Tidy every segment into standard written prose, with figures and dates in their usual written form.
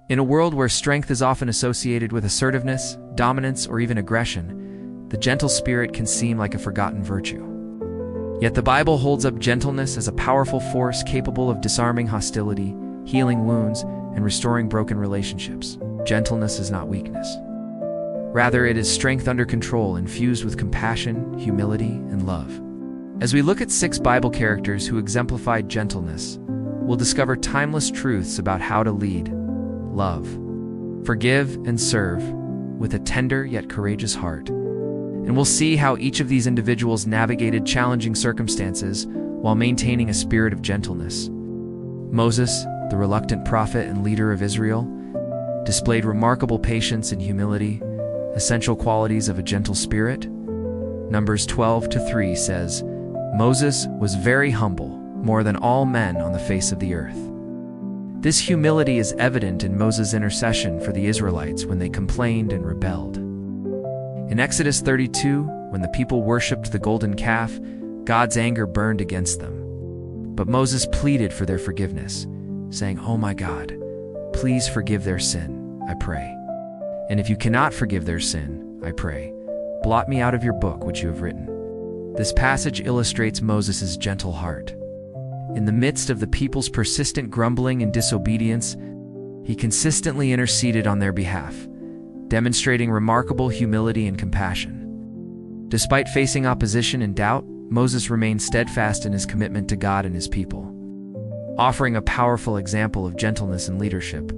In a world where strength is often associated with assertiveness, dominance, or even aggression, the gentle spirit can seem like a forgotten virtue. Yet the Bible holds up gentleness as a powerful force capable of disarming hostility, healing wounds, and restoring broken relationships. Gentleness is not weakness. Rather, it is strength under control, infused with compassion, humility, and love. As we look at 6 Bible characters who exemplified gentleness, we'll discover timeless truths about how to lead, love, forgive, and serve with a tender yet courageous heart. And we'll see how each of these individuals navigated challenging circumstances while maintaining a spirit of gentleness. Moses, the reluctant prophet and leader of Israel, displayed remarkable patience and humility, essential qualities of a gentle spirit. Numbers 12:3 says, "Moses was very humble, more than all men on the face of the earth." This humility is evident in Moses' intercession for the Israelites when they complained and rebelled. In Exodus 32, when the people worshipped the golden calf, God's anger burned against them. But Moses pleaded for their forgiveness, saying, "Oh my God, please forgive their sin, I pray. And if you cannot forgive their sin, I pray, blot me out of your book which you have written." This passage illustrates Moses' gentle heart. In the midst of the people's persistent grumbling and disobedience, he consistently interceded on their behalf, demonstrating remarkable humility and compassion. Despite facing opposition and doubt, Moses remained steadfast in his commitment to God and his people, offering a powerful example of gentleness and leadership.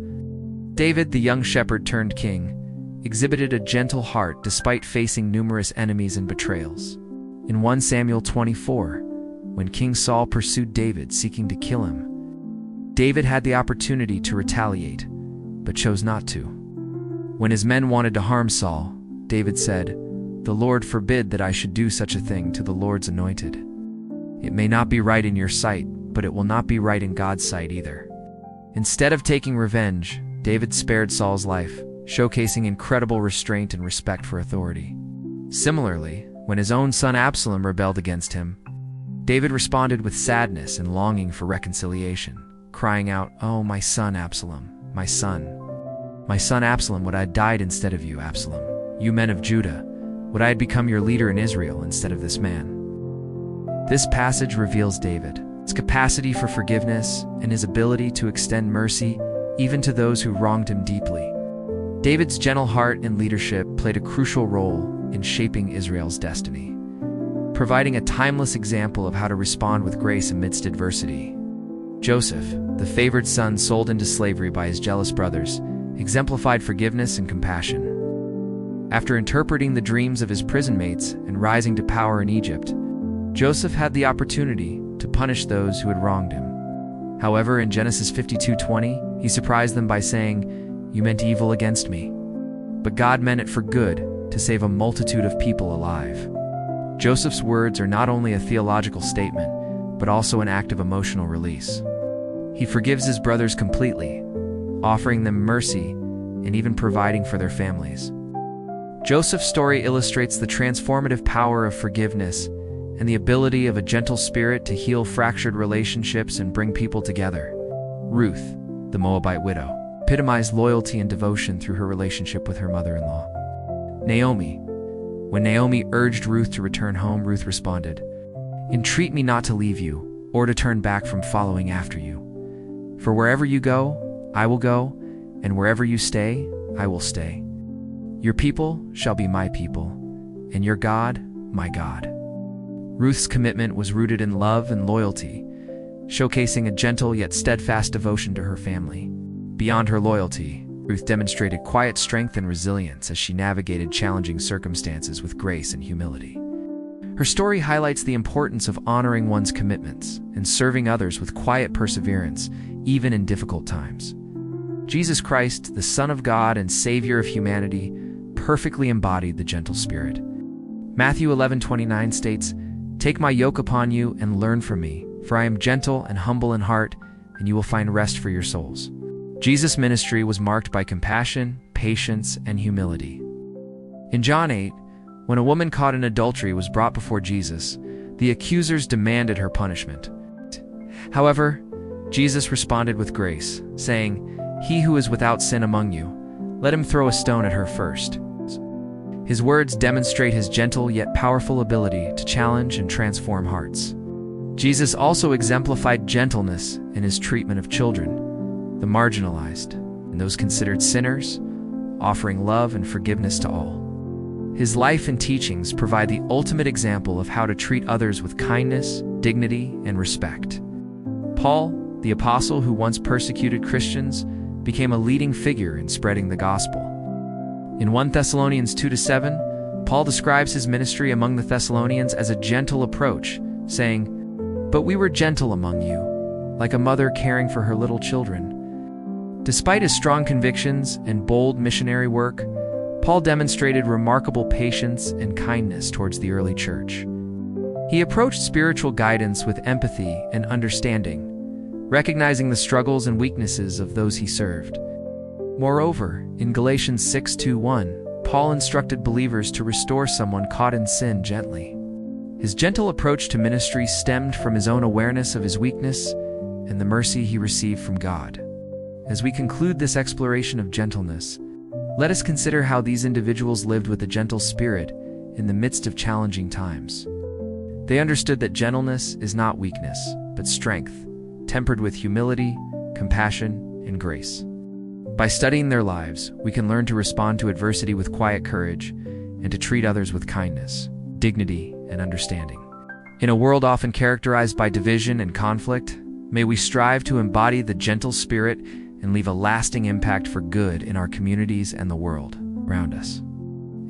David, the young shepherd turned king, exhibited a gentle heart despite facing numerous enemies and betrayals. In 1 Samuel 24, when King Saul pursued David seeking to kill him, David had the opportunity to retaliate, but chose not to. When his men wanted to harm Saul, David said, "The Lord forbid that I should do such a thing to the Lord's anointed. It may not be right in your sight, but it will not be right in God's sight either." Instead of taking revenge, David spared Saul's life, showcasing incredible restraint and respect for authority. Similarly, when his own son Absalom rebelled against him, David responded with sadness and longing for reconciliation, crying out, "Oh, my son Absalom, my son. My son Absalom, would I had died instead of you, Absalom. You men of Judah, would I had become your leader in Israel instead of this man." This passage reveals David's capacity for forgiveness and his ability to extend mercy even to those who wronged him deeply. David's gentle heart and leadership played a crucial role in shaping Israel's destiny, providing a timeless example of how to respond with grace amidst adversity. Joseph, the favored son sold into slavery by his jealous brothers, exemplified forgiveness and compassion. After interpreting the dreams of his prison mates and rising to power in Egypt, Joseph had the opportunity to punish those who had wronged him. However, in Genesis 52:20, he surprised them by saying, "You meant evil against me, but God meant it for good, to save a multitude of people alive." Joseph's words are not only a theological statement, but also an act of emotional release. He forgives his brothers completely, offering them mercy and even providing for their families. Joseph's story illustrates the transformative power of forgiveness and the ability of a gentle spirit to heal fractured relationships and bring people together. Ruth, the Moabite widow, epitomized loyalty and devotion through her relationship with her mother-in-law. When Naomi urged Ruth to return home, Ruth responded, "Entreat me not to leave you, or to turn back from following after you. For wherever you go, I will go, and wherever you stay, I will stay. Your people shall be my people, and your God, my God." Ruth's commitment was rooted in love and loyalty, showcasing a gentle yet steadfast devotion to her family. Beyond her loyalty, Ruth demonstrated quiet strength and resilience as she navigated challenging circumstances with grace and humility. Her story highlights the importance of honoring one's commitments and serving others with quiet perseverance, even in difficult times. Jesus Christ, the Son of God and Savior of humanity, perfectly embodied the gentle spirit. Matthew 11:29 states, "Take my yoke upon you and learn from me, for I am gentle and humble in heart, and you will find rest for your souls." Jesus' ministry was marked by compassion, patience, and humility. In John 8, when a woman caught in adultery was brought before Jesus, the accusers demanded her punishment. However, Jesus responded with grace, saying, "He who is without sin among you, let him throw a stone at her first." His words demonstrate his gentle yet powerful ability to challenge and transform hearts. Jesus also exemplified gentleness in his treatment of children, the marginalized, and those considered sinners, offering love and forgiveness to all. His life and teachings provide the ultimate example of how to treat others with kindness, dignity, and respect. Paul, the apostle who once persecuted Christians, became a leading figure in spreading the gospel. In 1 Thessalonians 2-7, Paul describes his ministry among the Thessalonians as a gentle approach, saying, "But we were gentle among you, like a mother caring for her little children." Despite his strong convictions and bold missionary work, Paul demonstrated remarkable patience and kindness towards the early church. He approached spiritual guidance with empathy and understanding, recognizing the struggles and weaknesses of those he served. Moreover, in Galatians 6:1, Paul instructed believers to restore someone caught in sin gently. His gentle approach to ministry stemmed from his own awareness of his weakness and the mercy he received from God. As we conclude this exploration of gentleness, let us consider how these individuals lived with a gentle spirit in the midst of challenging times. They understood that gentleness is not weakness, but strength, tempered with humility, compassion, and grace. By studying their lives, we can learn to respond to adversity with quiet courage and to treat others with kindness, dignity, and understanding. In a world often characterized by division and conflict, may we strive to embody the gentle spirit and leave a lasting impact for good in our communities and the world around us.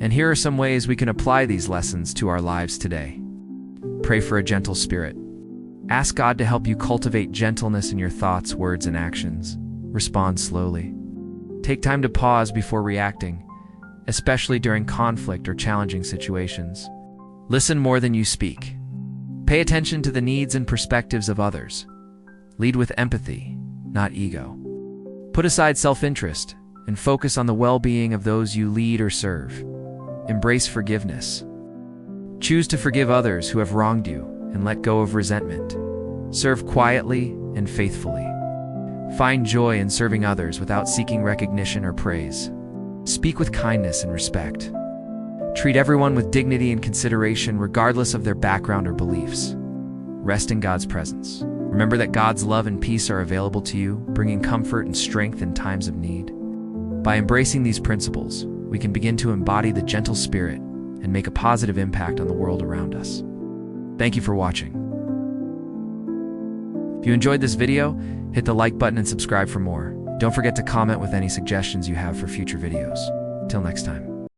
And here are some ways we can apply these lessons to our lives today. Pray for a gentle spirit. Ask God to help you cultivate gentleness in your thoughts, words, and actions. Respond slowly. Take time to pause before reacting, especially during conflict or challenging situations. Listen more than you speak. Pay attention to the needs and perspectives of others. Lead with empathy, not ego. Put aside self-interest and focus on the well-being of those you lead or serve. Embrace forgiveness. Choose to forgive others who have wronged you and let go of resentment. Serve quietly and faithfully. Find joy in serving others without seeking recognition or praise. Speak with kindness and respect. Treat everyone with dignity and consideration regardless of their background or beliefs. Rest in God's presence. Remember that God's love and peace are available to you, bringing comfort and strength in times of need. By embracing these principles, we can begin to embody the gentle spirit and make a positive impact on the world around us. Thank you for watching. If you enjoyed this video, hit the like button and subscribe for more. Don't forget to comment with any suggestions you have for future videos. Till next time.